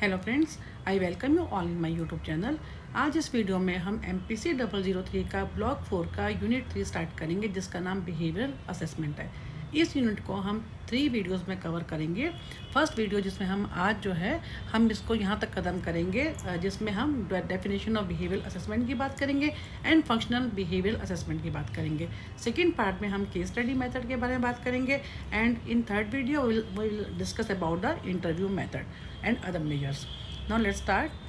Hello friends, I welcome you all in my YouTube channel. आज इस video में हम MPC 003 का ब्लॉक 4 का यूनिट 3 स्टार्ट करेंगे, जिसका नाम बिहेवियरल असेसमेंट है। इस यूनिट को हम 3 वीडियोस में कवर करेंगे। फर्स्ट वीडियो जिसमें हम आज जो है हम इसको यहाँ तक ख़त्म करेंगे, जिसमें हम डेफिनेशन ऑफ बिहेवियरल असेसमेंट की बात करेंगे एंड फंक्शनल बिहेवियरल असेसमेंट की बात करेंगे। सेकेंड पार्ट में हम केस स्टडी मेथड के बारे में बात करेंगे and in third video will discuss about the interview method and other measures. Now let's start.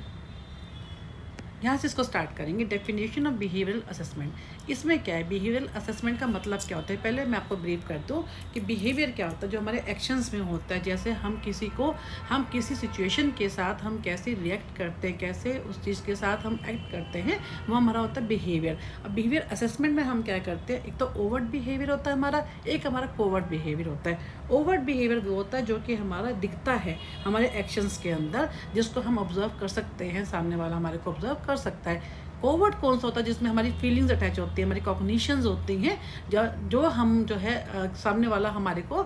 यहाँ से इसको स्टार्ट करेंगे। डेफिनेशन ऑफ बिहेवियरल असेसमेंट, इसमें क्या है, बिहेवियरल असेसमेंट का मतलब क्या होता है। पहले मैं आपको ब्रीफ कर दूँ कि बिहेवियर क्या होता है, जो हमारे एक्शंस में होता है। जैसे हम किसी सिचुएशन के साथ हम कैसे रिएक्ट करते हैं, कैसे उस चीज़ के साथ हम एक्ट करते हैं, वो हमारा होता है बिहेवियर। अब बिहेवियर असेसमेंट में हम क्या करते हैं, एक तो ओवर्ट बिहेवियर होता है हमारा, एक हमारा कोवर्ट बिहेवियर होता है। ओवर्ट बिहेवियर वो होता है जो कि हमारा दिखता है हमारे एक्शंस के अंदर, जिसको हम ऑब्जर्व कर सकते हैं, सामने वाला हमारे को ऑब्जर्व कर सकता है। कोवर्ट कौन सा होता है, जिसमें हमारी फीलिंग्स अटैच होती है, हमारी कॉग्निशंस होती हैं, जो हम जो है सामने वाला हमारे को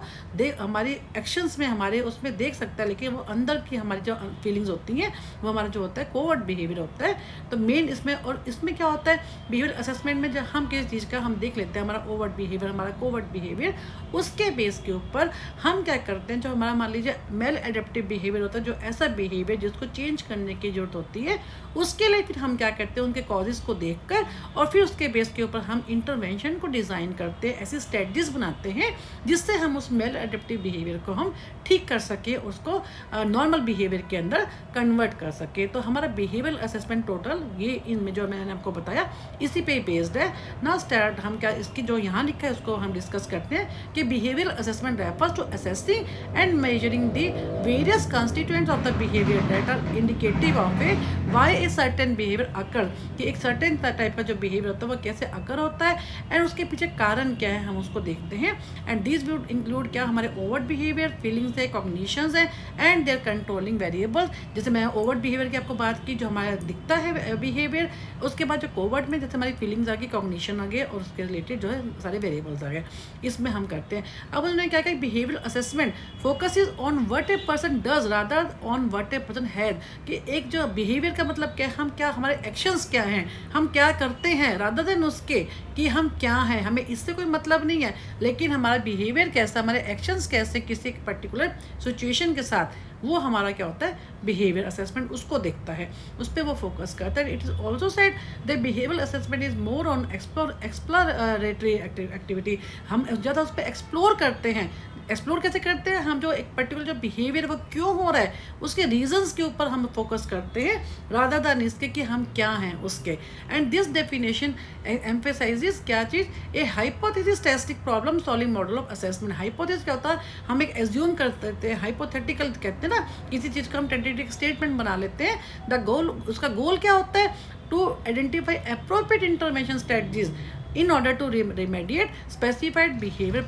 हमारी एक्शंस में हमारे उसमें देख सकता है, लेकिन वो अंदर की हमारी जो फीलिंग्स होती हैं वो हमारा जो होता है कोवर्ट बिहेवियर होता है। तो मेन इसमें क्या होता है, बिहेवियर असेसमेंट में जब हम किसी चीज़ का हम देख लेते हैं, हमारा ओवर्ट बिहेवियर, हमारा कोवर्ट बिहेवियर, उसके बेस के ऊपर हम क्या करते हैं, जो हमारा मान लीजिए मेल एडेप्टिव बिहेवियर होता है, जो ऐसा बिहेवियर जिसको चेंज करने की जरूरत होती है, उसके लिए फिर हम क्या करते हैं, उनके कॉजेस को देखकर और फिर उसके बेस के ऊपर हम इंटरवेंशन को डिज़ाइन करते हैं, ऐसी स्ट्रेटजीज बनाते हैं जिससे हम उस मेल एडेप्टिव बिहेवियर को हम ठीक कर सके, उसको नॉर्मल बिहेवियर के अंदर कन्वर्ट कर सके। तो हमारा बिहेवियर असेसमेंट टोटल ये इनमें जो मैंने आपको बताया इसी पे बेस्ड है ना। स्टार्ट हम क्या इसकी जो यहाँ लिखा है उसको हम डिस्कस करते हैं कि behaviour assessment refers to assessing and measuring the various constituents of the behaviour that are indicative of a why a certain behaviour occur, कि एक सर्टेन टाइप का जो बिहेवियर होता है वो कैसे अकर होता है एंड उसके पीछे कारण क्या है, हम उसको देखते हैं। एंड दिस वुड इंक्लूड क्या, हमारे ओवर्ट बिहेवियर, फीलिंग्स है, कॉग्निशंस है एंड देयर कंट्रोलिंग वेरिएबल्स। जैसे मैं ओवर्ट बिहेवियर की आपको बात की, जो हमारा दिखता है बिहेवियर, उसके बाद जो कोवर्ट में जैसे हमारी फीलिंग्स आ गई, कॉग्निशन आ गए और उसके रिलेटेड जो है सारे वेरिएबल्स आ गए, इसमें हम करते हैं। अब उन्होंने क्या कहा, behaviour assessment focuses on what a person does rather on what a person has, कि एक जो बिहेवियर का मतलब क्या, हम क्या, हमारे एक्शंस क्या हैं, हम क्या करते हैं, रादर देन उसके कि हम क्या हैं, हमें इससे कोई मतलब नहीं है, लेकिन हमारा बिहेवियर कैसा, हमारे एक्शंस कैसे किसी एक पर्टिकुलर सिचुएशन के साथ, वो हमारा क्या होता है, बिहेवियर असेसमेंट उसको देखता है, उस पर वो फोकस करता है। It is also said the behaviour assessment is more on exploratory activity, हम ज़्यादा उस पर एक्सप्लोर करते हैं। एक्सप्लोर कैसे करते हैं, हम जो एक पर्टिकुलर जो बिहेवियर वो क्यों हो रहा है उसके रीजंस के ऊपर हम फोकस करते हैं, रादर दैन इसके कि हम क्या हैं उसके। एंड दिस डेफिनेशन एम्फेसाइजेस क्या चीज़, a hypothesis problem solving model of assessment. Hypothesis क्या होता है, हम एक एज्यूम करते हैं, हाइपोथेटिकल कहते हैं ना, किसी चीज़ का हम टेंटेटिव स्टेटमेंट बना लेते हैं। द गोल, उसका गोल क्या होता है, to identify appropriate intervention strategies in order to remediate specified behaviour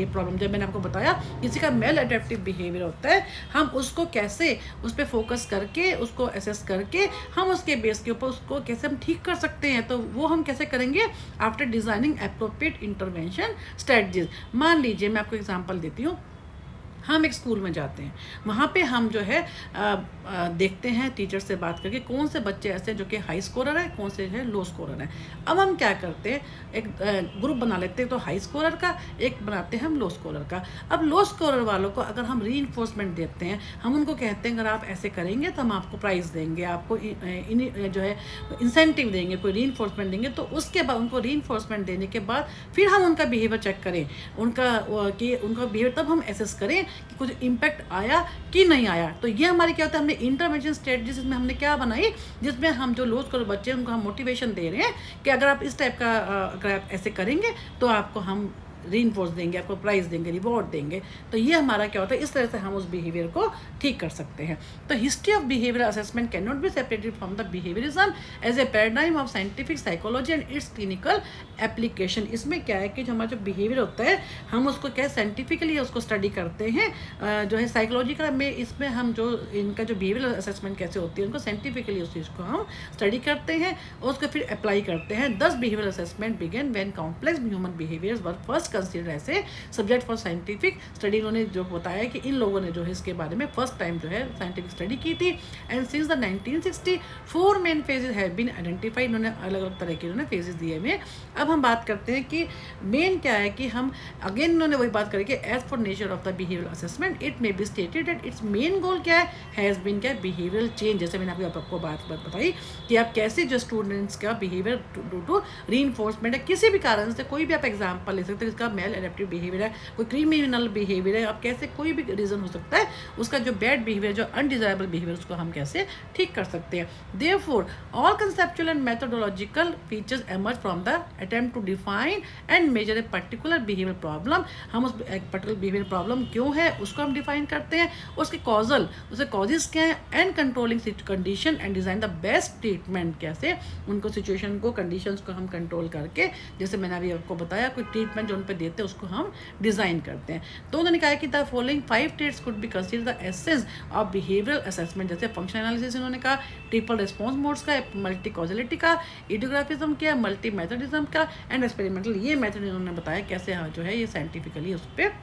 problem. जब मैंने आपको बताया किसी का मेल एडेप्टिव बिहेवियर होता है, हम उसको कैसे उस पर फोकस करके उसको एसेस करके हम उसके बेस के ऊपर उसको कैसे हम ठीक कर सकते हैं, तो वो हम कैसे करेंगे, after designing appropriate intervention strategies. मान लीजिए मैं आपको एग्जांपल देती हूँ, हम एक स्कूल में जाते हैं, वहाँ पे हम जो है देखते हैं टीचर से बात करके कौन से बच्चे ऐसे हैं जो कि हाई स्कोरर है, कौन से है लो स्कोरर है। अब हम क्या करते हैं, एक ग्रुप बना लेते हैं, तो हाई स्कोरर का एक बनाते हैं हम लो स्कोरर का। अब लो स्कोरर वालों को अगर हम रीइंफोर्समेंट देते हैं, हम उनको कहते हैं अगर आप ऐसे करेंगे तो हम आपको प्राइज़ देंगे, आपको जो है इंसेंटिव देंगे, कोई रीइंफोर्समेंट देंगे, तो उसके बाद उनको रीइंफोर्समेंट देने के बाद फिर हम उनका बिहेवियर चेक करें, उनका बिहेवियर तब हम एसेस करें कि कुछ इम्पैक्ट आया कि नहीं आया। तो ये हमारी क्या होता है, हमने इंटरवेंशन स्ट्रेटजीज में हमने क्या बनाई, जिसमें हम जो लो स्कोर बच्चे हैं उनको हम मोटिवेशन दे रहे हैं कि अगर आप इस टाइप का अगर आप ऐसे करेंगे तो आपको हम रीइंफोर्स देंगे, आपको प्राइज़ देंगे, रिवॉर्ड देंगे। तो ये हमारा क्या होता है, इस तरह से हम उस बिहेवियर को ठीक कर सकते हैं। तो history of behaviour assessment can not be separated from the behaviourism as a paradigm of scientific psychology and its clinical application. इसमें क्या है कि जो हमारा जो बिहेवियर होता है हम उसको क्या साइंटिफिकली उसको स्टडी करते हैं, जो है साइकोलॉजिकल में, इसमें हम जो इनका जो बिहेवियर असेसमेंट कैसे होती है उनको साइंटिफिकली उस चीज़ को हम स्टडी करते हैं और उसको फिर अप्लाई करते हैं। 10 behaviour assessment began when complex human behaviours were first consider as a subject for scientific study. इन्होंने जो बताया कि इन लोगों ने जो है इसके बारे में फर्स्ट टाइम जो है साइंटिफिक स्टडी की थी। And since the 1960 4 main phases have been identified. इन्होंने अलग अलग तरह के इन्होंने फेजेज दिए हुए। अब हम बात करते हैं कि मेन क्या है कि हम अगेन इन्होंने वही बात करी कि as for nature of the behavioural assessment it may be stated that its main goal क्या है, हैज़ बीन क्या, बिहेवियरल चेंज। जैसे मैंने आपको बात बताई कि आप कैसे जो स्टूडेंट्स का बिहेवियर ड्यू टू रीइंफोर्समेंट है, किसी भी कारण से कोई भी आप एग्जाम्पल ले सकते हैं, इसका मेल एडेप्टिव बिहेवियर है, कोई क्रिमिनल बिहेवियर है, आप कैसे कोई भी रीज़न हो सकता है उसका जो बैड बिहेवियर, जो अनडिजायरेबल बिहेवियर, उसको हम कैसे ठीक कर सकते हैं। Therefore all conceptual and methodological features emerge from the attempt to define and measure a particular behaviour problem. हम उस एक पर्टिकुलर बिहेवियर प्रॉब्लम क्यों है उसको हम डिफाइन करते हैं, उसके उसके कॉजेज क्या हैं, and controlling condition and design the best treatment, कैसे उनको सिचुएशन को, कंडीशंस को हम कंट्रोल करके, जैसे मैंने अभी आपको बताया, कोई ट्रीटमेंट जो उन पर देते हैं उसको हम डिज़ाइन करते हैं। तो उन्होंने कहा कि the following 5 traits could be consider the essence of behavioural assessment. जैसे फंक्शन एनालिसिस इन्होंने कहा, ट्रिपल रिस्पॉन्स मोड्स का, मल्टी कॉजलिटी का, इडियोग्राफिज्म का, मल्टी मेथडिज्म का, एंड एक्सपेरिमेंटल। ये मेथड इन्होंने बताया कैसे हाँ जो है ये साइंटिफिकली उस पर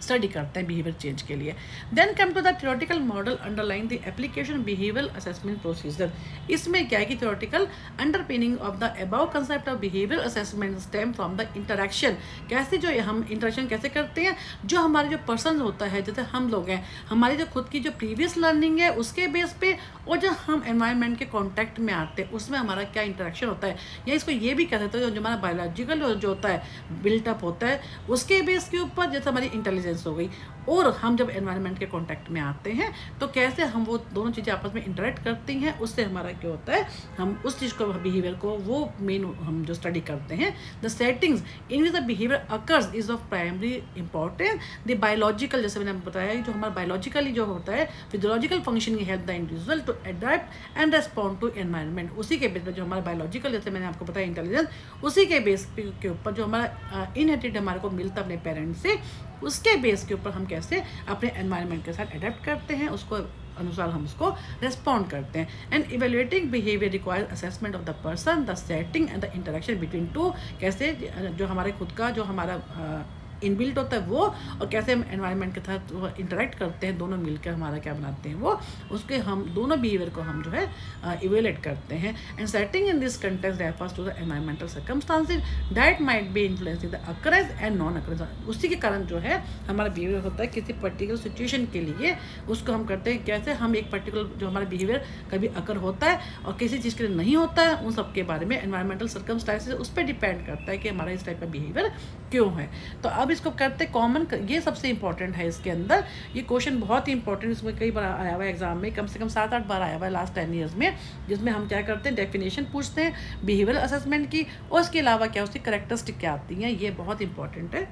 स्टडी करते हैं बिहेवियर चेंज के लिए। Then come to the theoretical model underline the application behavioural assessment procedure. इसमें क्या है कि theoretical underpinning of the above concept of behaviour assessment stem from the interaction. कैसे जो हम इंटरेक्शन कैसे करते हैं, जो हमारे जो पर्सन होता है, जैसे हम लोग हैं, हमारी जो खुद की जो प्रीवियस लर्निंग है उसके बेस पे, और जो हम एनवायरनमेंट के कॉन्टैक्ट में आते हैं उसमें हमारा क्या इंटरेक्शन होता है, या इसको ये भी कह सकते हैं जो हमारा बायोलॉजिकल जो होता है बिल्टअप होता है उसके बेस के ऊपर, जैसे हमारी इंटेलिजेंस हो गई, और हम जब एनवायरनमेंट के कांटेक्ट में आते हैं तो कैसे हम वो दोनों चीज़ें आपस में इंटरेक्ट करती हैं, उससे हमारा क्या होता है, हम उस चीज़ को, बिहेवियर को, वो मेन हम जो स्टडी करते हैं। The settings in which the behaviour occurs is of primary importance. The biological, जैसे मैंने बताया, जो हमारा बायोलॉजिकली जो होता है physiological functioning help the individual to adapt and respond to environment. उसी के बेस पर जो हमारा बायोलॉजिकल, जैसे मैंने आपको बताया इंटेलिजेंस, उसी के बेस के ऊपर जो हमारा इनहेरिटेड हमारे को मिलता अपने पेरेंट्स से, उसके बेस के ऊपर हम कैसे अपने एनवायरनमेंट के साथ अडेप्ट करते हैं, उसको अनुसार हम उसको रेस्पॉन्ड करते हैं। And evaluating behaviour requires assessment of the person, the setting and the interaction between two. कैसे जो हमारे खुद का जो हमारा इनबिल्ट होता है वो, और कैसे हम एनवायरनमेंट के साथ इंटरेक्ट करते हैं, दोनों मिलकर हमारा क्या बनाते हैं वो, उसके हम दोनों बिहेवियर को हम जो है इवेलुएट करते हैं। And setting in this context refers to the environmental circumstances that might be influencing the occurrence and non occurrence. उसी के कारण जो है हमारा बिहेवियर होता है किसी पर्टिकुलर सिचुएशन के लिए, उसको हम करते हैं कैसे, हम एक पर्टिकुलर जो हमारा बिहेवियर कभी अकर होता है और किसी चीज़ के लिए नहीं होता है, उन सब के बारे में एनवायरमेंटल सर्कमस्टांसेस उस पर डिपेंड करता है कि हमारा इस टाइप का बिहेवियर क्यों है। तो अब इसको करते कॉमन, ये सबसे इंपॉर्टेंट है इसके अंदर। ये क्वेश्चन बहुत ही इंपॉर्टेंट, इसमें कई बार आया हुआ है एग्जाम में, कम से कम 7-8 बार आया हुआ है लास्ट 10 ईयर्स में, जिसमें हम क्या करते हैं, डेफिनेशन पूछते हैं बिहेवियरल असेसमेंट की, और उसके अलावा क्या उसकी करेक्टरिस्टिक क्या आती हैं, ये बहुत इंपॉर्टेंट है।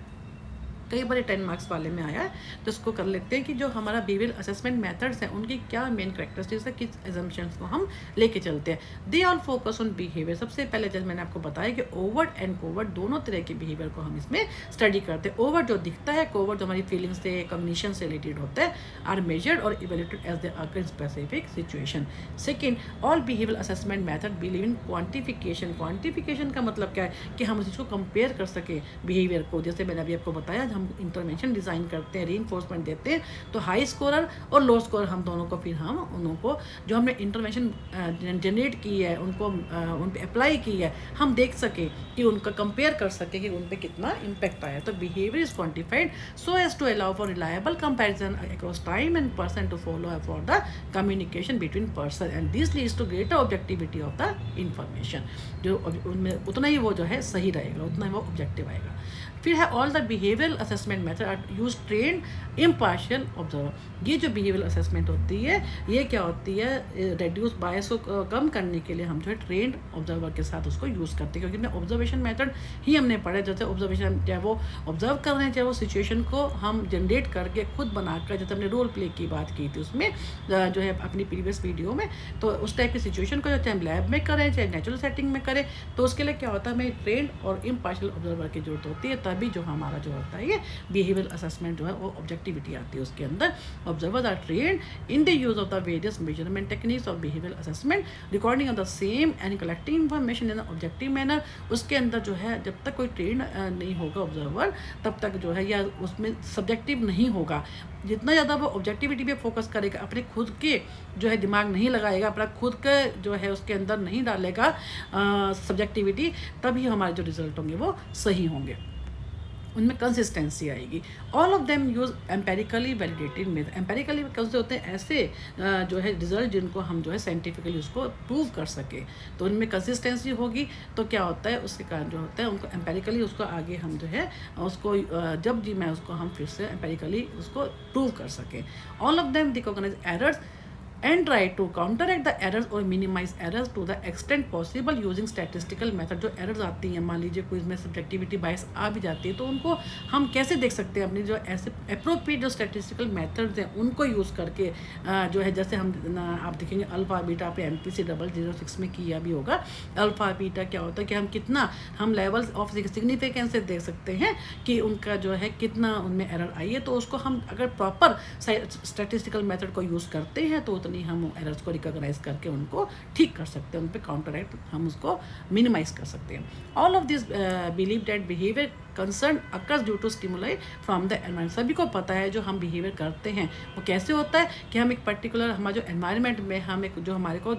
कई बार 10 मार्क्स वाले में आया है, तो इसको कर लेते हैं कि जो हमारा बिहेवियर असेसमेंट मेथड्स हैं उनकी क्या मेन करेक्टरिस्टिक्स है, किस एजम्पशंस को हम लेके चलते हैं। They all focus on behaviour. सबसे पहले जैसे मैंने आपको बताया कि ओवर्ट एंड कोवर्ट दोनों तरह के बिहेवियर को हम इसमें स्टडी करते हैं। ओवर्ट जो दिखता है, कोवर्ट जो हमारी फीलिंग्स से, कॉग्निशन से रिलेटेड होता है, आर मेजर्ड और evaluated as they occur in specific situation. Second, all behaviour assessment method believe in quantification. Quantification का मतलब क्या है कि हम उसको कंपेयर कर सकें बिहेवियर को। जैसे मैंने अभी आपको बताया, हम इंटरवेंशन डिज़ाइन करते हैं, रीइंफोर्समेंट देते हैं, तो हाई स्कोरर और लो स्कोरर हम दोनों को, फिर हम उनको जो हमने इंटरवेंशन जनरेट की है, उनको उन पर अप्लाई की है, हम देख सके कि उनका कंपेयर कर सके कि उन पर कितना इम्पैक्ट आया। तो behaviour is quantified so as to allow for reliable comparison across time and person to follow for the communication between person, and this leads to greater objectivity of the information. जो उनमें उतना ही वो जो है सही रहेगा, उतना ही वो ऑब्जेक्टिव आएगा। फिर है all the behavioural assessment method are use trained impartial observer. ये जो बिहेवियरल असेसमेंट होती है, ये क्या होती है, रेड्यूस बायस को कम करने के लिए हम जो है ट्रेंड ऑब्जर्वर के साथ उसको यूज़ करते हैं, क्योंकि ऑब्जर्वेशन मेथड ही हमने पढ़े। जैसे ऑब्जर्वेशन, चाहे वो ऑब्जर्व कर रहे हैं, चाहे वो सिचुएशन को हम जनरेट करके खुद बनाकर, जैसे हमने रोल प्ले की बात की थी उसमें जो है अपनी प्रीवियस वीडियो में, तो उस टाइप की सिचुएशन को चाहे हम लैब में करें चाहे नेचुरल सेटिंग में करें, तो उसके लिए क्या होता है, हमें ट्रेंड और इम्पार्शियल ऑब्जर्वर की जरूरत होती है, तभी जो हमारा जो होता है ये करेंगे, बिहेवियरल असेसमेंट जो है वो ऑब्जेक्टिविटी आती है उसके अंदर। Observers are trained in the use of the various measurement techniques of behavioural assessment, recording of the same and collecting information in objective manner. उसके अंदर जो है जब तक कोई ट्रेन नहीं होगा ऑब्जर्वर, तब तक जो है या उसमें सब्जेक्टिव नहीं होगा। जितना ज़्यादा वो ऑब्जेक्टिविटी पे फोकस करेगा, अपने खुद के जो है दिमाग नहीं लगाएगा, अपना खुद का जो है उसके अंदर नहीं डालेगा सब्जेक्टिविटी, तभी हमारे जो रिजल्ट होंगे वो सही होंगे, उनमें कंसिस्टेंसी आएगी। All of them use empirically validated method. Empirically कौन से होते हैं? ऐसे जो है रिजल्ट जिनको हम जो है साइंटिफिकली उसको प्रूव कर सके, तो उनमें कंसिस्टेंसी होगी। तो क्या होता है उसके कारण जो होता है उनको एम्पेरिकली उसको आगे हम जो है उसको जब जी मैं उसको हम फिर से एम्पेरिकली उसको प्रूव कर सकें। All of them recognise errors and try to counteract the errors or minimize errors to the extent possible using statistical method। जो errors आती हैं, मान लीजिए कोई इसमें subjectivity bias आ भी जाती है, तो उनको हम कैसे देख सकते हैं? अपनी जो ऐसे appropriate जो statistical methods हैं उनको यूज़ करके जो है, जैसे हम आप देखेंगे अल्फ़ा बीटा पे MPC 006 में किया भी होगा। अल्फ़ा बीटा क्या होता है कि हम कितना हम लेवल्स ऑफ सिग्निफिकेंस से देख सकते हैं कि उनका जो है कितना उनमें एरर आई है। तो उसको हम अगर प्रॉपर स्टैटिस्टिकल मेथड को यूज़ करते हैं तो उतनी हम एरर्स को रिकॉग्नाइज करके उनको ठीक कर सकते हैं, उन पे काउंटरएक्ट हम उसको मिनिमाइज कर सकते हैं। All of this believe that behaviour concern occurs due to stimuli from the environment. सभी को पता है जो हम बिहेवियर करते हैं वो कैसे होता है कि हम एक पर्टिकुलर हमारा जो एनवायरनमेंट में हम एक जो हमारे को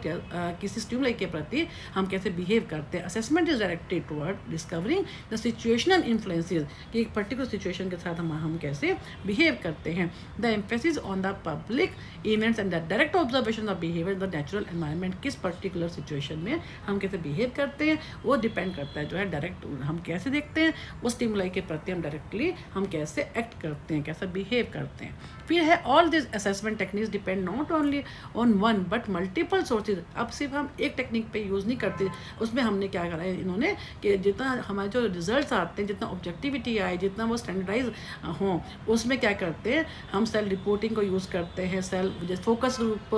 किसी स्टिमुलाई के प्रति हम कैसे बिहेव करते हैं। Assessment is directed toward discovering the situational influences कि एक पर्टिकुलर सिचुएशन के साथ हम कैसे बिहेव करते हैं। The emphasis on the public events and the direct observation of behaviour the natural environment. किस पर्टिकुलर सिचुएशन में हम कैसे बिहेव करते हैं वो डिपेंड करता है जो है डायरेक्ट हम कैसे देखते हैं, वो स्टिमुलाई के प्रति हम डायरेक्टली हम कैसे एक्ट करते हैं, कैसा बिहेव करते हैं। फिर है all this assessment techniques depend not only on one but multiple sources. अब सिर्फ हम एक टेक्निक पे यूज़ नहीं करते, उसमें हमने क्या करा है इन्होंने कि जितना हमारे जो रिजल्ट्स आते हैं, जितना ऑब्जेक्टिविटी आए, जितना वो स्टैंडर्डाइज हों, उसमें क्या करते हैं हम सेल रिपोर्टिंग को यूज़ करते हैं। सेल जैसे फोकस ग्रुप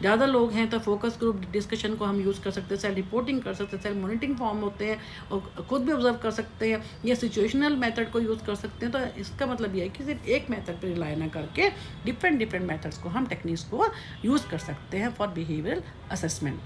ज़्यादा लोग हैं तो फोकस ग्रुप डिस्कशन को हम यूज़ कर सकते हैं, सेल रिपोर्टिंग कर सकते हैं, सेल मॉनिटरिंग फॉर्म होते हैं और खुद भी ऑब्जर्व कर सकते हैं, या सिचुएशनल मेथड को यूज़ कर सकते हैं। तो इसका मतलब ये है कि सिर्फ एक मेथड पर रिलाई ना करके डिफरेंट मेथड्स को हम टेक्निक्स को यूज़ कर सकते हैं for behavioural assessment.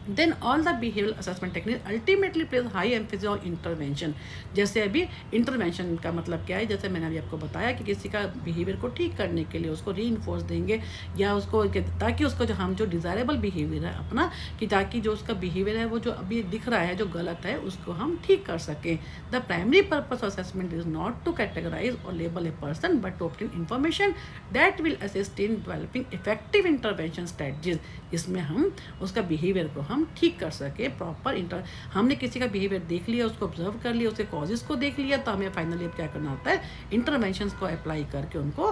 Then all the behavioural assessment technique ultimately place high emphasis on intervention. जैसे अभी इंटरवेंशन का मतलब क्या है, जैसे मैंने अभी आपको बताया कि किसी का बिहेवियर को ठीक करने के लिए उसको रीइंफोर्स देंगे या उसको ताकि उसको जो हम जो डिज़ायरेबल बिहेवियर है अपना, कि ताकि जो उसका बिहेवियर है वो जो अभी दिख रहा है जो गलत है उसको हम ठीक कर सकें। The primary purpose of assessment is not to categorise और label a person but to obtain information that will assist in developing effective intervention strategies. इसमें हम उसका बिहेवियर को हम ठीक कर सके प्रॉपर हमने किसी का बिहेवियर देख लिया, उसको ऑब्जर्व कर लिया, उसके कॉजेज़ को देख लिया, तो हमें फाइनली क्या करना होता है इंटरवेंशंस को अप्लाई करके उनको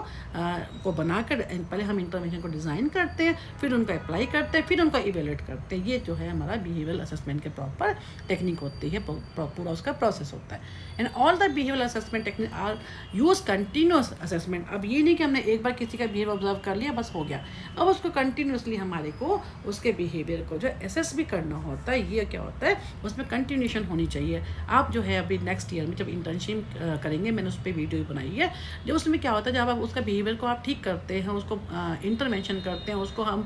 को बनाकर पहले हम इंटरवेंशन को डिज़ाइन करते हैं, फिर उनको अप्लाई करते हैं, फिर उनको इवेल्युएट करते हैं। ये जो है हमारा बिहेवियरल असेसमेंट के प्रॉपर टेक्निक होती है, पूरा उसका प्रोसेस होता है। And all the behavioural assessment technique are use continuous assessment. अब ये नहीं कि हमने एक बार किसी का बिहेवियर ऑब्जर्व कर लिया बस हो गया, अब उसको कंटिन्यूसली हमारे को उसके बिहेवियर को जो एसेस भी करना होता है। ये क्या होता है उसमें कंटिन्यूशन होनी चाहिए। आप जो है अभी नेक्स्ट ईयर में जब इंटर्नशिप करेंगे, मैंने उस पर वीडियो बनाई है, जो उसमें क्या होता है जब आप उसका बिहेवियर को आप ठीक करते हैं, उसको इंटरवेंशन करते हैं, उसको हम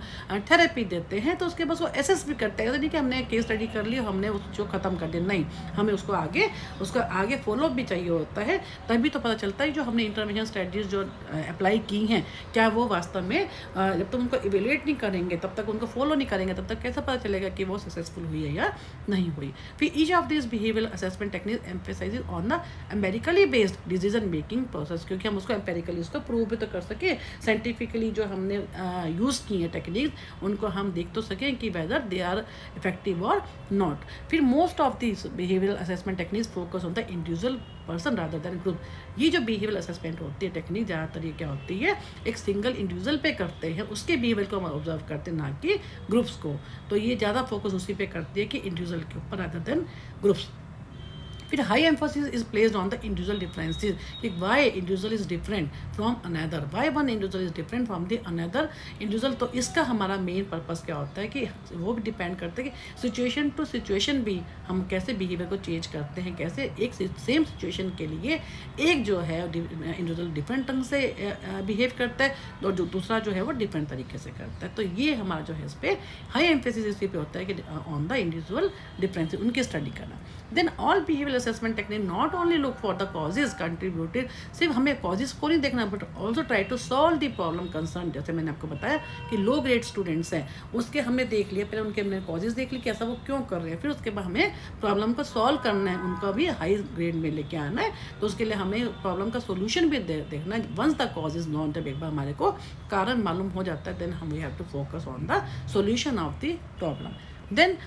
थेरेपी देते हैं, तो उसके बाद वो एसेस भी करते हैं। नहीं कि हमने केस स्टडी कर ली हमने उसको ख़त्म कर दिया, नहीं, हमें उसको आगे फॉलोअप भी चाहिए होता है। तभी तो पता चलता है जो हमने इंटरवेंशन स्ट्रेटजीज जो अप्लाई की हैं क्या वो वास्तव में जब तक उनको इवेल्युएट नहीं करेंगे, तब तक उनको फॉलो नहीं करेंगे, तब तक कैसे पता चलेगा कि वो सक्सेसफुल हुई है या नहीं हुई। फिर each of this behavioural assessment technique emphasises on the empirically based decision making process, क्योंकि हम उसको एम्पेरिकली उसको प्रूव भी तो कर सके, साइंटिफिकली जो हमने यूज़ की हैं टेक्निक उनको हम देख तो सकें कि वेदर दे आर इफेक्टिव और नॉट। फिर most of this behavioural assessment techniques focus on the individual person rather than group. ये जो बिहेवियरल असेसमेंट होती है टेक्निक ज़्यादातर ये क्या होती है एक सिंगल इंडिविजुअल पे करते हैं, उसके बिहेवियर को हम ऑब्जर्व करते हैं, ना कि ग्रुप्स को। तो ये ज़्यादा फोकस उसी पे करती है कि इंडिविजुअल के ऊपर रादर देन ग्रुप्स। फिर high emphasis is placed on the individual differences कि why individual is different from another, why one individual is different from the another individual. तो इसका हमारा मेन पर्पस क्या होता है कि वो भी डिपेंड करते हैं कि सिचुएशन टू सिचुएशन भी हम कैसे बिहेवियर को चेंज करते हैं, कैसे एक सेम सिचुएशन के लिए एक जो है इंडिविजुअल डिफरेंट ढंग से बिहेव करता है और जो दूसरा जो है वो डिफरेंट तरीके से करता है। तो ये हमारा जो है इस पर हाई एम्फेसिस इस पे होता है कि ऑन द इंडिविजुअल डिफरेंस उनकी स्टडी करना। Then all behaviour assessment technique not only look for the causes contributed, सिर्फ हमें कॉजेज को नहीं देखना but also try to solve the problem concern. जैसे मैंने आपको बताया कि लो ग्रेड स्टूडेंट्स हैं, उसके हमने देख लिया, पहले उनके हमने कॉजेज देख ली कि ऐसा वो क्यों कर रहे हैं, फिर उसके बाद हमें प्रॉब्लम को सॉल्व करना है, उनका भी हाई ग्रेड में लेके आना है। तो उसके लिए हमें प्रॉब्लम का सोल्यूशन भी देखना है। Once the cause is known, जब एक बार हमारे को कारण मालूम हो जाता है, देन हम we have to focus on the solution of the problem. Then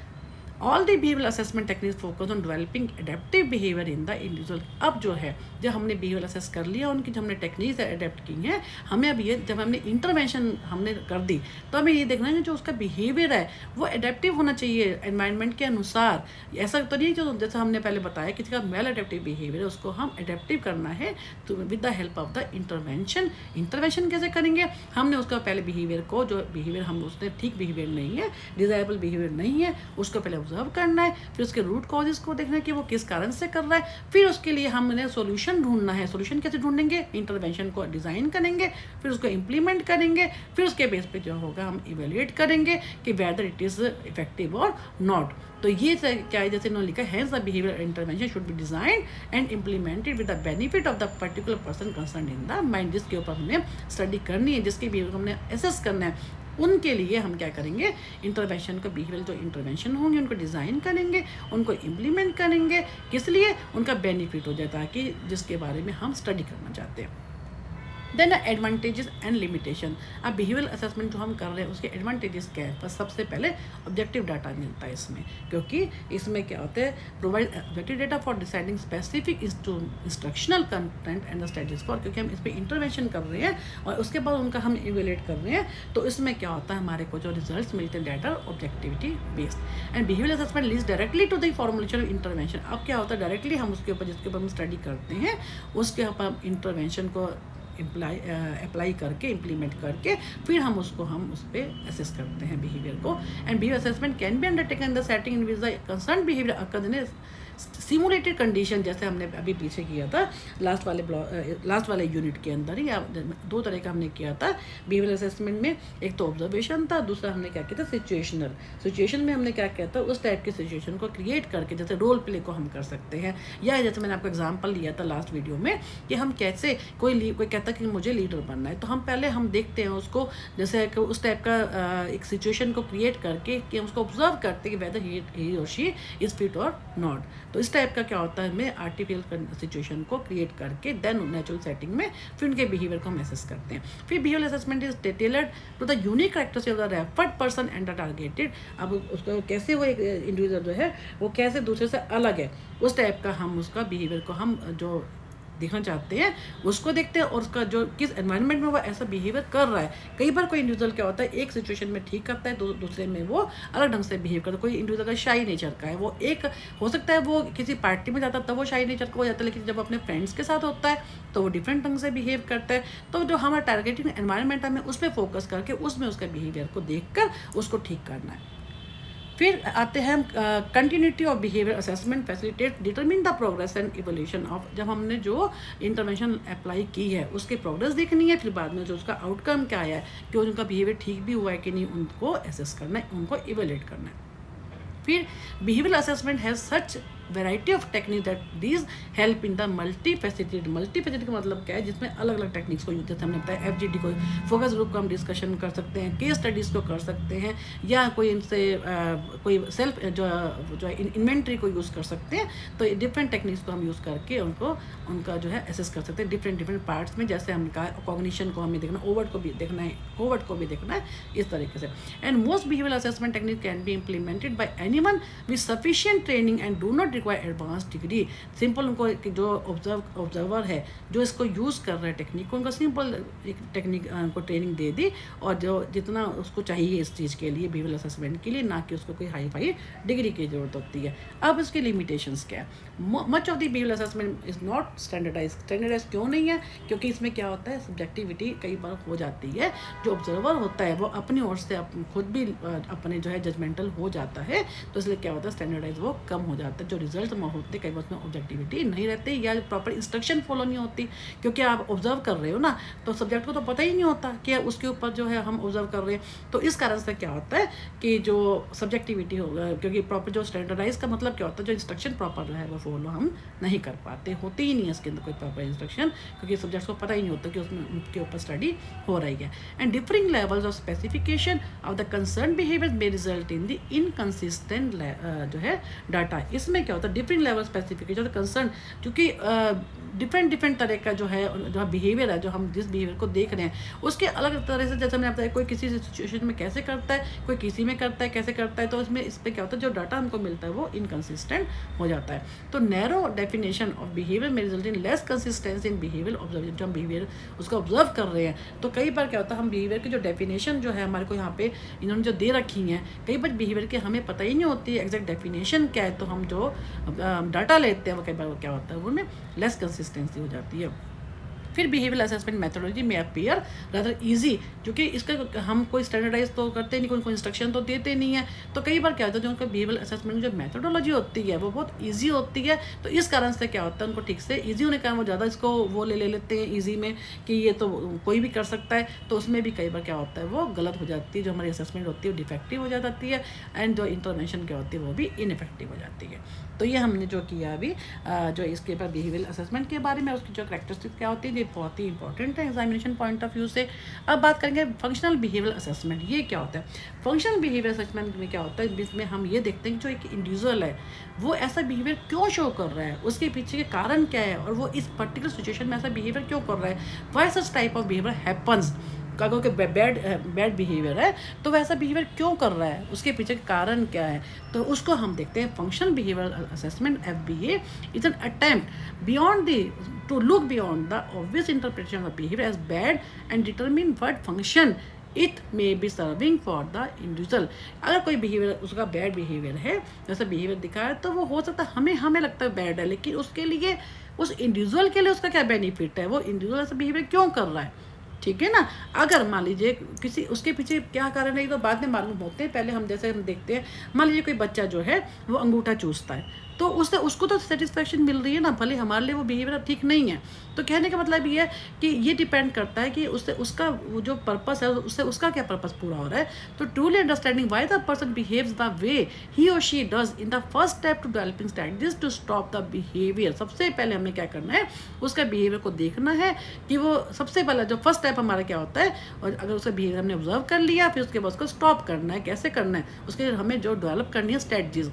all the behaviour assessment techniques focus on developing adaptive behaviour in the individual. अब जो है जब हमने बिहेवियर असेस कर लिया, उनकी जो हमने टेक्निक्स अडेप्ट की हैं, हमें अब ये जब हमने इंटरवेंशन हमने कर दी तो हमें ये देखना है जो उसका बिहेवियर है वो एडेप्टिव होना चाहिए एनवायरनमेंट के अनुसार। ऐसा तो नहीं जो जैसा हमने पहले बताया किसी का मेल एडेप्टिव बिहेवियर है उसको हम एडेप्टिव करना है तो with the help of the intervention. Intervention कैसे करेंगे, हमने उसका पहले बिहेवियर को, जो बिहेवियर हम उसने ठीक बिहेवियर नहीं है, डिजायरेबल बिहेवियर नहीं है, उसको पहले ऑब्जर्व करना है, फिर उसके रूट कॉजेज को देखना है कि वो किस कारण से कर रहा है, फिर उसके लिए हमने सॉल्यूशन ढूंढना है। सॉल्यूशन कैसे ढूंढेंगे, इंटरवेंशन को डिज़ाइन करेंगे, फिर उसको इम्प्लीमेंट करेंगे, फिर उसके बेस पे जो होगा हम इवेल्युएट करेंगे कि वेदर इट इज़ इफेक्टिव और नॉट। तो ये क्या है, जैसे इन्होंने लिखा है, the behaviour intervention should be design and implemented with the benefit of the particular person concern in the mind. जिसके ऊपर हमने स्टडी करनी है, जिसके बिहेवियर को हमने एसेस करना है, उनके लिए हम क्या करेंगे, इंटरवेंशन का बिहेवियर जो इंटरवेंशन होंगे उनको डिज़ाइन करेंगे, उनको इम्प्लीमेंट करेंगे, किस लिए, उनका बेनिफिट हो जाए ताकि जिसके बारे में हम स्टडी करना चाहते हैं। Then advantages and limitation. अब बिहेवियल असेसमेंट जो हम कर रहे हैं उसके एडवांटेजेस क्या है, बस सबसे पहले ऑब्जेक्टिव डाटा मिलता है इसमें, क्योंकि इसमें क्या होता है, provide objective data for deciding specific instructional content and the strategies for, क्योंकि हम इस पर इंटरवेंशन कर रहे हैं और उसके बाद उनका हम इवेल्युएट कर रहे हैं। तो इसमें क्या होता है, हमारे को जो रिजल्ट मिलते हैं data objectivity based. And behavioural assessment leads directly to the formulation of intervention. अब क्या होता है, डायरेक्टली हम उसके ऊपर जिसके ऊपर हम स्टडी करते हैं उसके ऊपर हम इंटरवेंशन को अप्लाई करके, इम्प्लीमेंट करके, फिर हम उस पर असेस करते हैं बिहेवियर को। And behaviour assessment can be undertaken in the setting in which the concern behaviour occur in simulated condition, जैसे हमने अभी पीछे किया था लास्ट वाले यूनिट के अंदर ही। दो तरह का हमने किया था बिहेवियर असेसमेंट में, एक तो ऑब्जर्वेशन था, दूसरा हमने क्या किया था सिचुएशनल। सिचुएशन में हमने क्या किया था, उस टाइप की सिचुएशन को क्रिएट करके, जैसे रोल प्ले को हम कर सकते हैं, या जैसे मैंने आपको एग्जाम्पल लिया था लास्ट वीडियो में कि हम कैसे कोई कहता कि मुझे लीडर बनना है, तो हम पहले हम देखते हैं उसको, जैसे उस टाइप का एक सिचुएशन को क्रिएट करके कि हम उसको ऑब्जर्व करते हैं कि वेदर ही और शी इज़ फिट और नॉट। तो इस टाइप का क्या होता है, हमें आर्टिफिशियल सिचुएशन को क्रिएट करके देन नेचुरल सेटिंग में फिर उनके बिहेवियर को हम असेस करते हैं। फिर behaviour assessment is tailored to the unique characteristic of the referred person and the targeted. अब उसको कैसे वो एक इंडिविजुअल जो है वो कैसे दूसरे से अलग है, उस टाइप का हम उसका बिहेवियर को हम जो देखना चाहते हैं उसको देखते हैं, और उसका जो किस एनवायरनमेंट में वो ऐसा बिहेवियर कर रहा है। कई बार कोई इंडिविजुअल क्या होता है, एक सिचुएशन में ठीक करता है, दूसरे में वो अलग ढंग से बिहेव करता है। कोई इंडिविजुअल का शाई नेचर का है, वो एक हो सकता है वो किसी पार्टी में जाता है तब वो शाई नेचर का हो जाता है, लेकिन जब अपने फ्रेंड्स के साथ होता है तो वो डिफरेंट ढंग से बिहेव करता है। तो जो हमारा टारगेटिंग एनवायरनमेंट है, हमें उस पर फोकस करके उसमें उसका बिहेवियर को देख कर उसको ठीक करना है। फिर आते हैं continuity of behaviour assessment facilitate determine the progress and evolution of. जब हमने जो इंटरवेंशन अप्लाई की है उसके प्रोग्रेस देखनी है, फिर बाद में जो उसका आउटकम क्या आया है, कि उनका बिहेवियर ठीक भी हुआ है कि नहीं, उनको असेस करना है, उनको इवेल्युएट करना है। फिर behaviour assessment has such variety of technique that these help in the multi का मतलब क्या है, जिसमें अलग अलग टेक्निक्स को यूज, जैसे हमने बताया FGD को, फोकस ग्रुप को हम डिस्कशन कर सकते हैं, केस स्टडीज़ को कर सकते हैं, या कोई इनसे कोई सेल्फ जो इन्वेंट्री को यूज़ कर सकते हैं। तो डिफरेंट टेक्निक्स को हम यूज़ करके उनका जो है एसेस कर सकते हैं डिफरेंट पार्ट्स में। जैसे हमने कहा कॉग्निशन को हमें देखना, ओवर्ट को भी देखना है, कोवर्ट को भी देखना है, इस तरीके से। And most behaviour assessment technique can be implemented by anyone with sufficient training and do not require advance degree. Simple उनको जो ऑब्जर्वर है जो इसको यूज़ कर रहा है टेक्निक को, उनको सिंपल एक टेक्निक को ट्रेनिंग दे दी और जो जितना उसको चाहिए इस चीज़ के लिए बिहेवियर असेसमेंट के लिए, ना कि उसको कोई हाई फाई डिग्री की ज़रूरत होती है। अब इसकी लिमिटेशंस क्या है? Much of the behaviour assessment is not standardise क्यों नहीं है? क्योंकि इसमें क्या होता है, सब्जेक्टिविटी कई बार हो जाती है। जो ऑब्जर्वर होता है वो अपनी ओर से खुद भी अपने जो है जजमेंटल हो जाता है, तो इसलिए क्या होता है स्टैंडर्डाइज वो कम हो जाता है। जो रिजल्ट होते कई बार उसमें ऑब्जेक्टिविटी नहीं रहती या प्रॉपर इंस्ट्रक्शन फॉलो नहीं होती, क्योंकि आप ऑब्जर्व कर रहे हो ना, तो सब्जेक्ट को तो पता ही नहीं होता कि उसके ऊपर जो है हम ऑब्जर्व कर रहे हैं। तो इस कारण से क्या होता है कि जो सब्जेक्टिविटी होगा, क्योंकि प्रॉपर जो स्टैंडर्डाइज का मतलब क्या होता है, जो इंस्ट्रक्शन प्रॉपर जो है वो फॉलो हम नहीं कर पाते, होती ही नहीं है इसके अंदर कोई प्रॉपर इंस्ट्रक्शन, क्योंकि सब्जेक्ट्स को पता ही नहीं होता कि उसमें उनके ऊपर स्टडी हो रही है। And differing levels of specification of the concern behaviour may result in the inconsistent जो है डाटा। इसमें क्या होता है, डिफरेंट लेवल स्पेसिफिकेशन कंसर्न, क्योंकि डिफरेंट तरह का जो है बिहेवियर है, जो हम जिस बिहेवियर को देख रहे हैं उसके अलग तरह से, जैसे मैंने बताया कोई किसी सिचुएशन में कैसे करता है, कोई किसी में करता है कैसे करता है, तो इसमें इस पर क्या होता है जो डाटा हमको मिलता है वो इनकन्सिस्टेंट हो जाता है। तो नैरो डेफिनेशन ऑफ बिहेवियर में result in less consistency in behaviour observation. जो हम बिहेवियर उसको ऑब्जर्व कर रहे हैं, तो कई बार क्या होता है हम बिहेवियर की जो डेफिनेशन जो है हमारे को यहाँ पे इन्होंने जो दे रखी हैं, कई बार बिहेवियर की हमें पता ही नहीं होती है एग्जैक्ट डेफिनेशन क्या है, तो हम जो डाटा लेते हैं वो कई बार क्या होता है उनमें लेस कंसिस्टेंसी हो जाती है। फिर बिहेवियर असेसमेंट मेथोडोलॉजी में अपीयर रादर इजी, क्योंकि इसका हम कोई स्टैंडर्डाइज तो करते नहीं, कोई इंस्ट्रक्शन तो देते नहीं है, तो कई बार क्या होता है जो उनका बिहेवियर असेसमेंट जो मेथोडोलॉजी होती है वो बहुत ईजी होती है। तो इस कारण से क्या होता है उनको ठीक से ईजी होने के कारण वो ज़्यादा इसको वो ले लेते हैं ईजी में कि ये तो कोई भी कर सकता है, तो उसमें भी कई बार क्या होता है वो गलत हो जाती है, जो हमारी असेसमेंट होती है वो डिफेक्टिव हो जाती है, एंड जो इंफॉर्मेशन क्या होती है वो भी इनफेक्टिव हो जाती है। तो ये हमने जो किया अभी जो इसके बाद बिहेवियर असेसमेंट के बारे में, उसकी जो करैक्टरिस्टिक्स क्या होती है, ये बहुत ही इंपॉर्टेंट है एग्जामिनेशन पॉइंट ऑफ व्यू से। अब बात करेंगे फंक्शनल बिहेवियर असेसमेंट। ये क्या होता है? फंक्शनल बिहेवियर असेसमेंट में क्या होता है, इसमें हम ये देखते हैं कि जो एक इंडिविजुअल है वो ऐसा बिहेवियर क्यों शो कर रहा है, उसके पीछे के कारण क्या है, और वो इस पर्टिकुलर सिचुएशन में ऐसा बिहेवियर क्यों कर रहा है, why such type of behaviour happens. अगर कोई बैड बिहेवियर है तो वैसा बिहेवियर क्यों कर रहा है, उसके पीछे का कारण क्या है, तो उसको हम देखते हैं। Functional behaviour assessment FBA is an attempt beyond the to look beyond the obvious interpretation of behaviour as bad and determine what function it may be serving for the individual. अगर कोई बिहेवियर उसका bad behaviour है, जैसा behaviour दिखा है, तो वो हो सकता है हमें लगता है बैड है, लेकिन उसके लिए उस इंडिविजुअल के लिए उसका क्या बेनिफिट है, वो इंडिविजुअल ऐसा बिहेवियर क्यों कर रहा है, ठीक है ना। अगर मान लीजिए किसी उसके पीछे क्या कारण है तो बाद में मालूम होते हैं, पहले हम जैसे हम देखते हैं, मान लीजिए कोई बच्चा जो है वो अंगूठा चूसता है, तो उससे उसको तो सेटिस्फैक्शन मिल रही है ना, भले हमारे लिए वो बिहेवियर ठीक नहीं है। तो कहने का मतलब ये है कि ये डिपेंड करता है कि उससे उसका वो जो पर्पस है उससे उसका क्या पर्पस पूरा हो रहा है। तो truly understanding why the person behaves the way he और she does in the first step to developing strategies to stop the behaviour. सबसे पहले हमें क्या करना है, उसका बिहेवियर को देखना है कि वो सबसे पहला जो फर्स्ट स्टेप हमारा क्या होता है, और अगर उसका बिहेवियर हमने ऑब्जर्व कर लिया, फिर उसके बाद उसको स्टॉप करना है, कैसे करना है, उसके लिए हमें जो डेवलप करनी है स्ट्रैटेजीज।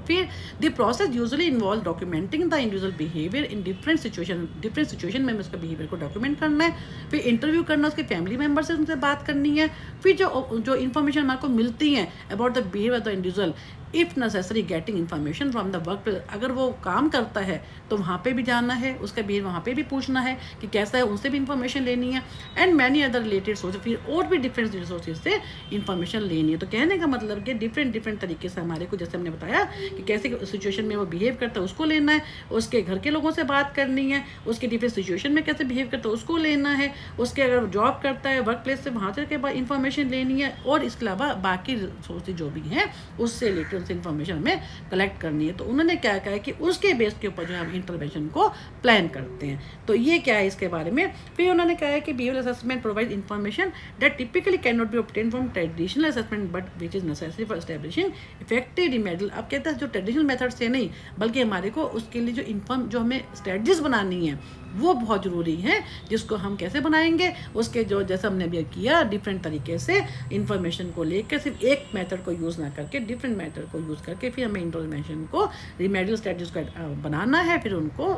फिर the process usually involve documenting the individual behaviour in different situation में उसका बिहेवियर को डॉक्यूमेंट करना है, फिर इंटरव्यू करना, उसके फैमिली मेम्बर से उनसे बात करनी है, फिर जो इन्फॉर्मेशन हमारे को मिलती है about the behaviour of the individual, if necessary getting information from the work place. अगर वो काम करता है तो वहाँ पे भी जाना है, उसका बिहेवियर वहाँ पे भी पूछना है कि कैसा है, उनसे भी इन्फॉर्मेशन लेनी है, and many other related source, फिर और भी डिफरेंट रिसोर्सेज से इन्फॉर्मेशन लेनी है। तो कहने का मतलब कि डिफरेंट तरीके से हमारे को, जैसे हमने बताया कि कैसे सिचुएशन में वो बिहेव करता है उसको लेना है, उसके घर के लोगों से बात करनी है, उसके डिफरेंट सिचुएशन में कैसे बिहेव करता है उसको लेना है, उसके अगर जॉब करता है वर्क प्लेस से वहाँ से के बाद इन्फॉर्मेशन लेनी है, और इसके अलावा बाकी रिसोर्सेज जो भी हैं उससे रिलेटेड उनसे इन्फॉर्मेशन हमें कलेक्ट करनी है। तो उन्होंने क्या कहा है कि उसके बेस के ऊपर जो हम इंटरवेंशन को प्लान करते हैं। तो ये क्या है इसके बारे में। फिर उन्होंने कहा है कि behaviour assessment provide information that typically can not B obtain from traditional assessment but which is necessary for establishing effective remedial. अब कहते हैं जो ट्रेडिशनल मेथड से नहीं, बल्कि हमारे को उसके लिए जो हमें स्ट्रेटजीज बनानी है वो बहुत ज़रूरी है, जिसको हम कैसे बनाएंगे, उसके जो जैसा हमने अभी किया डिफरेंट तरीके से इन्फॉर्मेशन को लेकर, सिर्फ एक मेथड को यूज़ ना करके डिफरेंट मेथड को यूज़ करके फिर हमें इंफॉर्मेशन को रिमेडियल स्ट्रेटजीज को बनाना है, फिर उनको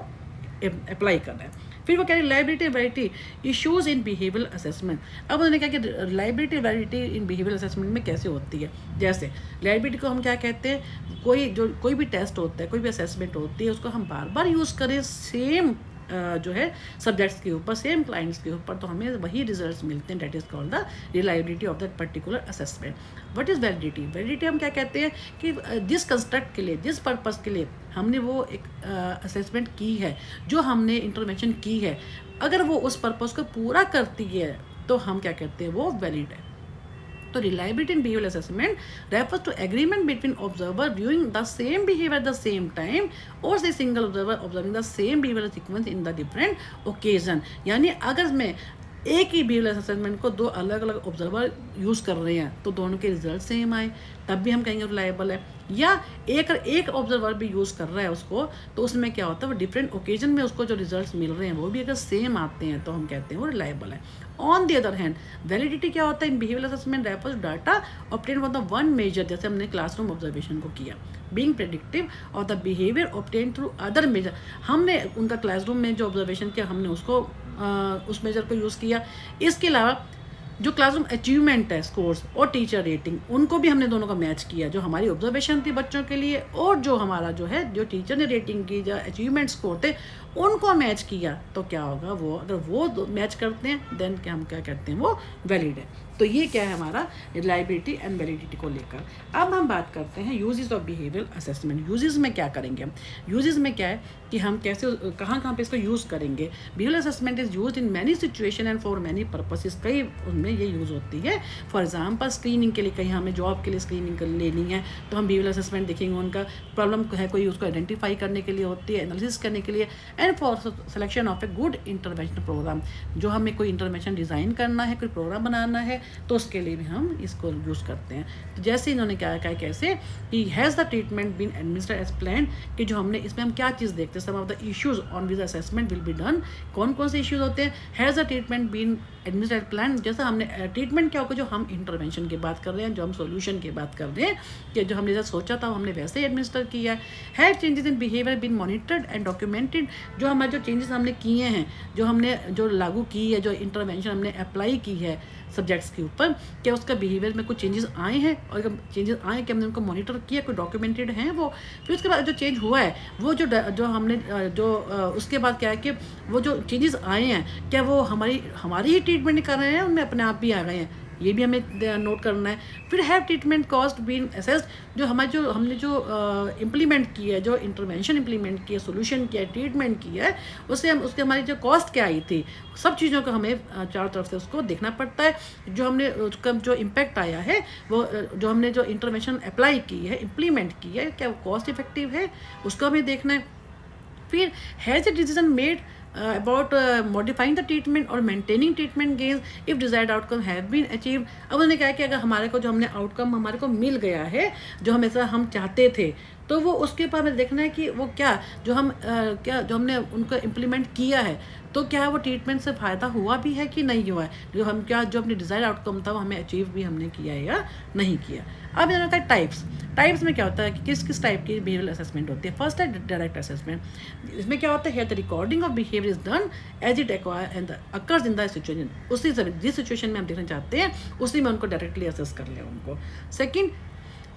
अप्लाई करना है। फिर वो कह रहे reliability validity issues in behavioural assessment. अब उन्होंने कहा कि रिलायबिलिटी वैलिडिटी इन बिहेवियरल असेसमेंट में कैसे होती है। जैसे रिलायबिलिटी को हम क्या कहते हैं, कोई भी टेस्ट होता है, कोई भी असेसमेंट होती है, उसको हम बार बार यूज़ करें सेम जो है सब्जेक्ट्स के ऊपर, सेम क्लाइंट्स के ऊपर, तो हमें वही रिजल्ट्स मिलते हैं। That is called the reliability of that particular assessment. What is validity? Validity हम क्या कहते हैं कि जिस कंस्ट्रक्ट के लिए, जिस पर्पस के लिए हमने वो एक असेसमेंट की है, जो हमने इंटरवेंशन की है, अगर वो उस पर्पस को पूरा करती है तो हम क्या कहते हैं, वो वैलिड है। तो reliability in behavioral assessment refers to agreement between observer viewing the same behavior at the same time or say single observer observing the same behavioral sequence in the different occasion। यानी अगर मैं एक ही behavioural assessment को दो अलग अलग observer use कर रहे हैं तो दोनों के रिजल्ट सेम आए, तब भी हम कहेंगे रिलायबल है। या एक ऑब्जर्वर भी यूज़ कर रहा है उसको, तो उसमें क्या होता है, वो डिफरेंट ओकेजन में उसको जो रिजल्ट्स मिल रहे हैं वो भी अगर सेम आते हैं तो हम कहते हैं वो रिलायबल है। On the other hand validity क्या होता है in behavioural assessment refers data obtain from the one measure, जैसे हमने क्लासरूम ऑब्जर्वेशन को किया, being predictive of the behaviour obtain through other measure. हमने उनका क्लासरूम में जो ऑब्जर्वेशन किया, हमने उसको उस मेजर को यूज़ किया। इसके अलावा जो क्लासरूम अचीवमेंट है, स्कोर्स और टीचर रेटिंग, उनको भी हमने दोनों का मैच किया, जो हमारी ऑब्जर्वेशन थी बच्चों के लिए और जो हमारा जो है जो टीचर ने रेटिंग की, जो अचीवमेंट स्कोर थे, उनको मैच किया। तो क्या होगा, वो अगर वो मैच करते हैं देन क्या हम क्या कहते हैं, वो वैलिड है। तो ये क्या है हमारा रिलायबिलिटी एंड वैलिडिटी को लेकर। अब हम बात करते हैं uses of behavioural assessment. Uses में क्या करेंगे हम? यूजेस में क्या है कि हम कैसे कहाँ पे इसको यूज़ करेंगे। Behavioural assessment is used in many situation and for many purposes. कई उनमें ये यूज़ होती है। फॉर एग्जाम्पल स्क्रीनिंग के लिए, कहीं हमें जॉब के लिए स्क्रीनिंग लेनी है तो हम बिहेवियरल असेसमेंट देखेंगे, उनका प्रॉब्लम है कोई, उसको आइडेंटिफाई करने के लिए होती है, एनालिसिस करने के लिए। And for selection of a good intervention programme, जो हमें कोई इंटरवेंशन डिज़ाइन करना है, कोई प्रोग्राम बनाना है, तो उसके लिए भी हम इसको यूज़ करते हैं। तो जैसे इन्होंने क्या कहा, कैसे कि has the treatment been administered as plan, कि जो हमने इसमें हम क्या चीज़ देखते हैं, some of the issues on which assessment will be done. कौन कौन से इश्यूज होते हैं? Has the treatment been administered plan, जैसा हमने ट्रीटमेंट क्या होगा, जो हम इंटरवेंशन की बात कर रहे हैं, जो हम सोल्यूशन की बात कर रहे हैं, कि जो हमने जैसा सोचा था हमने वैसे ही एडमिनिस्टर किया है। Have changes in behaviour been monitored and documented, जो हमारे जो चेंजेस हमने किए हैं, जो हमने जो लागू की है, जो इंटरवेंशन हमने अप्लाई की है सब्जेक्ट्स के ऊपर, क्या उसका बिहेवियर में कुछ चेंजेस आए हैं, और अगर चेंजेस आए कि हमने उनको मॉनिटर किया, कोई डॉक्यूमेंटेड हैं वो। फिर उसके बाद जो चेंज हुआ है वो जो हमने उसके बाद क्या है कि वो जो चेंजेस आए हैं क्या वो हमारी ही ट्रीटमेंट कर रहे हैं, उनमें अपने आप भी आ गए हैं, ये भी हमें नोट करना है। फिर have treatment cost been assessed, जो हमने जो इम्प्लीमेंट किया है, जो इंटरवेंशन इम्प्लीमेंट किया, सोल्यूशन किया, ट्रीटमेंट किया है, उसके हमारी जो कॉस्ट क्या आई थी, सब चीज़ों को हमें चारों तरफ से उसको देखना पड़ता है। जो हमने उसका जो इम्पैक्ट आया है, वो जो हमने जो इंटरवेंशन अप्लाई की है, इम्प्लीमेंट की है, क्या वो कॉस्ट इफेक्टिव है, उसको हमें देखना है। फिर has a decision made about modifying the treatment or maintaining treatment gains if desired outcome have been achieved। अब उन्होंने कहा कि अगर हमारे को जो हमने आउटकम हमारे को मिल गया है, जो हमेशा हम चाहते थे, तो वो उसके ऊपर हमें देखना है कि वो क्या जो हमने उनको इम्प्लीमेंट किया है, तो क्या वो ट्रीटमेंट से फ़ायदा हुआ भी है कि नहीं हुआ है, जो अपने डिज़ायर आउटकम था वो हमें अचीव भी हमने किया है या नहीं किया। अब ये होता है टाइप्स में क्या होता है कि किस टाइप की बिहेवियरल असेसमेंट होती है। फर्स्ट है डायरेक्ट असेसमेंट। इसमें क्या होता है, the recording of behaviour is done as it occurs in the situation. उसी समय जिस सिचुएशन में हम देखना चाहते हैं उसी में उनको डायरेक्टली असेस कर लें उनको। Second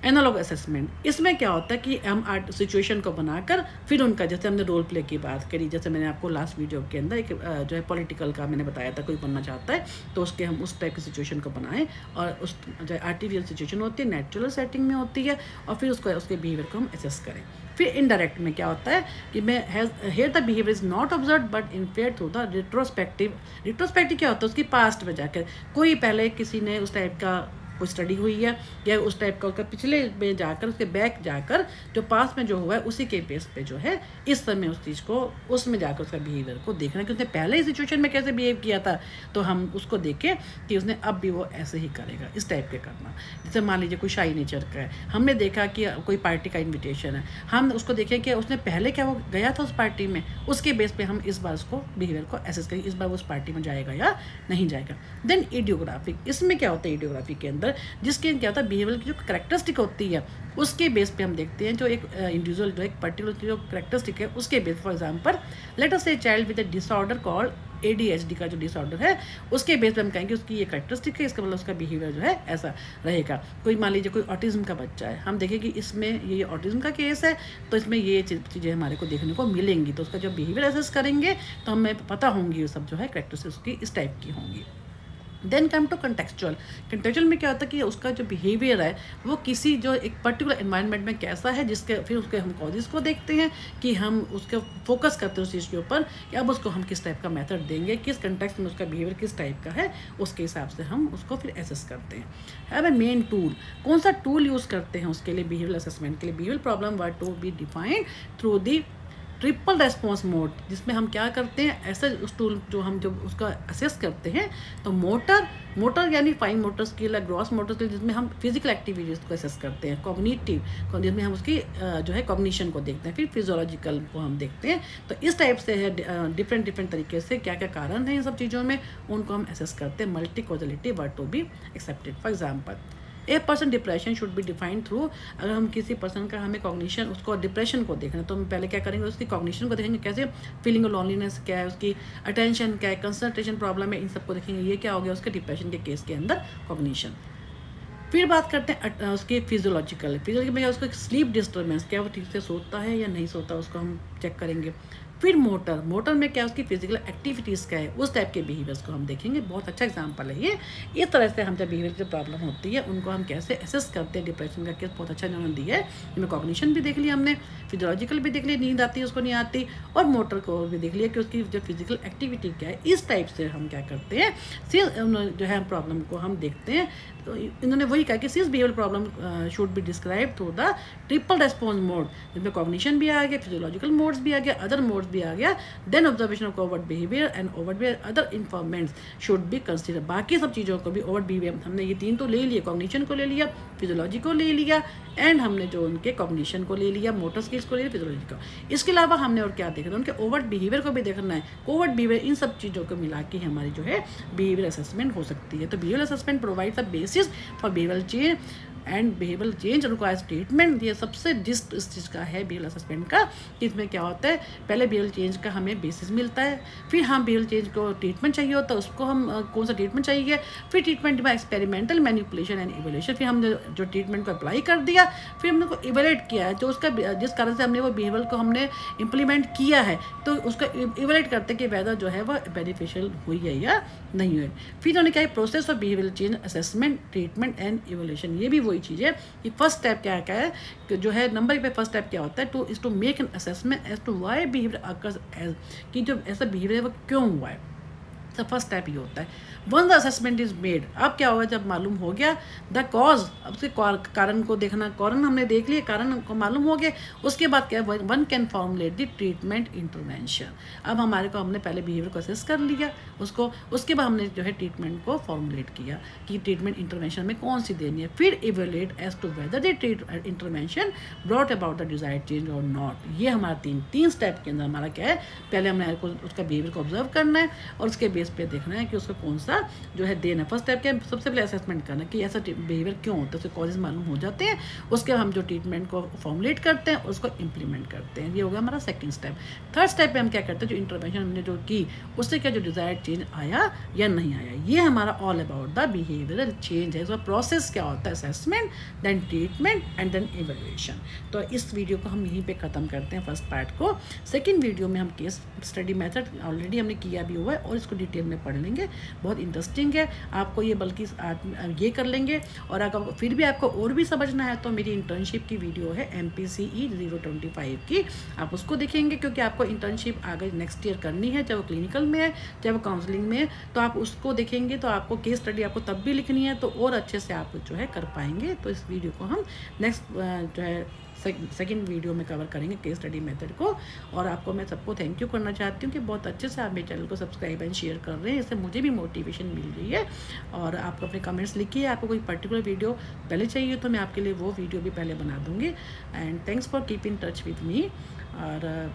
analogue assessment. इसमें क्या होता है कि हम सिचुएशन को बनाकर फिर उनका, जैसे हमने रोल प्ले की बात करी, जैसे मैंने आपको लास्ट वीडियो के अंदर एक जो है पॉलिटिकल का मैंने बताया था, कोई बनना चाहता है तो उसके हम उस टाइप की सिचुएशन को बनाएं, और उस जो आर्टिफिशियल सिचुएशन होती है नेचुरल सेटिंग में होती है, और फिर उसके बिहेवियर को हम असेस करें। फिर इनडायरेक्ट में क्या होता है कि here the behaviour is not observe but inferred through the retrospective. Retrospective क्या होता है, उसकी पास्ट में जाकर कोई पहले किसी ने उस टाइप का कोई स्टडी हुई है या उस टाइप का उसका पिछले में जाकर, उसके बैक जाकर जो पास में जो हुआ है उसी के बेस पे जो है इस समय उस चीज़ को उसमें जाकर उसका बिहेवियर को देखना है कि उसने पहले ही सिचुएशन में कैसे बिहेव किया था, तो हम उसको देखें कि उसने अब भी वो ऐसे ही करेगा, इस टाइप के करना। जैसे मान लीजिए कोई शाई नेचर का है, हमने देखा कि कोई पार्टी का इन्विटेशन है, हम उसको देखें कि उसने पहले क्या वो गया था उस पार्टी में, उसके बेस पे हम इस बार उसको बिहेवियर को एसेस करें, इस बार वो उस पार्टी में जाएगा या नहीं जाएगा। Then idiographic. इसमें क्या होता है, इडियोग्राफी के अंदर पर जिसके क्या होता है बिहेवियर की जो करेक्टरिस्टिक होती है उसके बेस पे हम देखते हैं, जो एक इंडिविजुअल जो एक पर्टिकुलर जो करेक्टरिस्टिक है उसके base. For example let us say child with a disorder called ADHD का जो डिसऑर्डर है उसके बेस पे हम कहेंगे उसकी ये करेक्टरिस्टिक है, इसका मतलब उसका बिहेवियर जो है ऐसा रहेगा। कोई मान लीजिए कोई ऑटिज्म का बच्चा है, हम देखें कि इसमें ये ऑटिज्म का केस है तो इसमें ये चीज़ें हमारे को देखने को मिलेंगी, तो उसका जो बिहेवियर एसेस करेंगे तो हमें पता होंगी, ये सब जो है करेक्टरिस्टिक्स उसकी इस टाइप की होंगी। Then come to contextual. Contextual में क्या होता है कि उसका जो बिहेवियर है वो किसी जो एक पर्टिकुलर एनवायरनमेंट में कैसा है, जिसके फिर उसके हम कॉजेज़ को देखते हैं कि हम उसके फोकस करते हैं उस चीज़ के ऊपर कि अब उसको हम किस टाइप का मेथड देंगे, किस कंटेक्स्ट में उसका बिहेवियर किस टाइप का है, उसके हिसाब से हम उसको फिर एसेस करते हैं। हैव ए मेन टूल, कौन सा टूल यूज़ करते हैं उसके लिए बिहेवियर असेसमेंट के लिए। Behaviour problem were to be defined through the triple response mode, जिसमें हम क्या करते हैं ऐसे उस टूल जो हम जब उसका असेस करते हैं तो मोटर यानी फाइन मोटर स्किल है, ग्रॉस मोटर स्किल जिसमें हम फिजिकल एक्टिविटीज़ को असेस करते हैं, कॉग्निटिव जिसमें हम उसकी जो है कॉग्निशन को देखते हैं, फिर फिजियोलॉजिकल को हम देखते हैं। तो इस टाइप से है डिफरेंट तरीके से क्या क्या कारण है इन सब चीज़ों में उनको हम असेस करते हैं। Multi causality were to be accepted. For example a person depression should be defined through, अगर हम किसी पर्सन का हमें कॉग्निशन उसको डिप्रेशन को देखना है तो हम पहले क्या करेंगे उसकी कॉग्निशन को देखेंगे, कैसे फीलिंग ऑफ लॉनलीनेस क्या है, उसकी अटेंशन क्या है, कंसंट्रेशन प्रॉब्लम है, इन सबको देखेंगे। ये क्या हो गया उसके डिप्रेशन के केस के अंदर कॉग्निशन। फिर बात करते हैं उसके फिजियोलॉजिकल में उसको स्लीप डिस्टर्बेंस, क्या वो ठीक से सोता है या नहीं सोता, उसको हम चेक करेंगे। फिर मोटर में क्या उसकी फिजिकल एक्टिविटीज़ क्या है, उस टाइप के बिहेवियर्स को हम देखेंगे। बहुत अच्छा एग्जांपल है ये। इस तरह से हम जब बिहेवियर की प्रॉब्लम होती है उनको हम कैसे असेस करते हैं। डिप्रेशन का केस बहुत अच्छा इन्होंने दिया है, जिसमें कॉग्निशन भी देख लिया हमने, फिजियोलॉजिकल भी देख लिया, नींद आती है उसको नहीं आती, और मोटर को भी देख लिया कि उसकी जो फिजिकल एक्टिविटी क्या है। इस टाइप से हम क्या करते हैं जो है प्रॉब्लम को हम देखते हैं। तो इन्होंने वही कहा कि since behaviour problem should be describe through the triple response mode, जिसमें कॉग्निशन भी आ गया, फिजियोलॉजिकल मोड्स भी आ गया, अदर मोड्स भी आ गया। Then observation of overt behaviour and overt behaviour other informants should be consider. बाकी सब चीज़ों को भी ओवर्ट बिहेवियर हमने ये तीन तो ले लिया, कॉग्निशन को ले लिया, फिजियोलॉजी को ले लिया, एंड हमने जो उनके कॉग्निशन को ले लिया, मोटर स्किल्स को ले लिया, फिजियोलॉजी को। इसके अलावा हमने और क्या देखना है, उनके ओवर्ट बिहेवियर को भी देखना है, ओवर्ट बिहेवियर, इन सब चीज़ों को मिला के हमारी जो है बिहेवियर असेसमेंट हो सकती है। तो behaviour assessment provides a basis for behaviour change and behaviour change requires treatment. ये सबसे जिस्ट इस चीज़ का है बिहेवियर असेसमेंट का, कि इसमें क्या होता है, पहले बिहेवियर चेंज का हमें बेसिस मिलता है, फिर हम बिहेवियर चेंज को ट्रीटमेंट चाहिए होता है, उसको हम कौन सा ट्रीटमेंट चाहिए, फिर ट्रीटमेंट में एक्सपेरिमेंटल मैनिपुलेशन एंड इवोल्यूशन, फिर हम जो ट्रीटमेंट को अप्लाई कर दिया, फिर हमने को इवेलेट किया है, जो उसका जिस कारण से हमने वो बिहेवियर को हमने इम्प्लीमेंट किया है, तो उसको इवेलेट करते कि वेदर जो है वो बेनिफिशियल हुई है या नहीं हुई। फिर उन्होंने क्या है process of behaviour change assessment treatment and evolution. ये भी वही चीज़ है कि फर्स्ट स्टेप क्या है कि जो है नंबर पे फर्स्ट स्टेप क्या होता है, to make an assessment as to why behaviour occurs as, कि जो ऐसा बिहेवियर है वो क्यों हुआ है। तो फर्स्ट स्टेप ये होता है। One the assessment is made, अब क्या होगा जब मालूम हो गया द कॉज, अब उसके कारण को देखना, कारण हमने देख लिया, कारण को मालूम हो गया, उसके बाद क्या one can formulate the treatment intervention. अब हमारे को हमने पहले बिहेवियर को असेस कर लिया उसको, उसके बाद हमने जो है ट्रीटमेंट को फॉर्मुलेट किया कि ट्रीटमेंट इंटरवेंशन में कौन सी देनी है, फिर evaluate as to whether the intervention brought about the desired change और नॉट। ये हमारा तीन स्टेप के अंदर हमारा क्या है, पहले हमने उसका बिहेवियर को ऑब्जर्व करना है और उसके बेस पे देखना है कि उसको कौन सा जो है देना। फर्स्ट स्टेप क्या है, सबसे पहले असेसमेंट करना कि ऐसा बिहेवियर क्यों होता है, उसके कॉजेज मालूम हो जाते हैं, उसके हम जो ट्रीटमेंट को फॉर्मुलेट करते हैं उसको इम्प्लीमेंट करते हैं। ये हो गया हमारा सेकंड स्टेप। थर्ड स्टेप पे हम क्या करते हैं, जो इंटरवेंशन हमने जो की उससे क्या जो डिजायर्ड चेंज आया या नहीं आया, ये हमारा all about the behavioural change है। इसका प्रोसेस क्या होता है, assessment, then treatment and then evaluation. तो इस वीडियो को हम यहीं पे ख़त्म करते हैं फर्स्ट पार्ट को। सेकेंड वीडियो में हम केस स्टडी मेथड ऑलरेडी हमने किया भी हुआ है और इसको डिटेल में पढ़ लेंगे, बहुत इंटरेस्टिंग है आपको ये, बल्कि ये कर लेंगे। और अगर फिर भी आपको और भी समझना है तो मेरी इंटर्नशिप की वीडियो है MPCE 025 की, आप उसको देखेंगे, क्योंकि आपको इंटर्नशिप आगे नेक्स्ट ईयर करनी है, चाहे वो क्लिनिकल में है चाहे वो काउंसलिंग में है, तो आप उसको देखेंगे तो आपको केस स्टडी आपको तब भी लिखनी है, तो और अच्छे से आप जो है कर पाएंगे। तो इस वीडियो को हम नेक्स्ट जो है सेकेंड वीडियो में कवर करेंगे केस स्टडी मेथड को। और आपको मैं सबको थैंक यू करना चाहती हूँ कि बहुत अच्छे से आप मेरे चैनल को सब्सक्राइब एंड शेयर कर रहे हैं, इससे मुझे भी मोटिवेशन मिल रही है। और आप अपने कमेंट्स लिखिए, आपको कोई पर्टिकुलर वीडियो पहले चाहिए तो मैं आपके लिए वो वीडियो भी पहले बना दूँगी। And thanks for keep in touch with me. और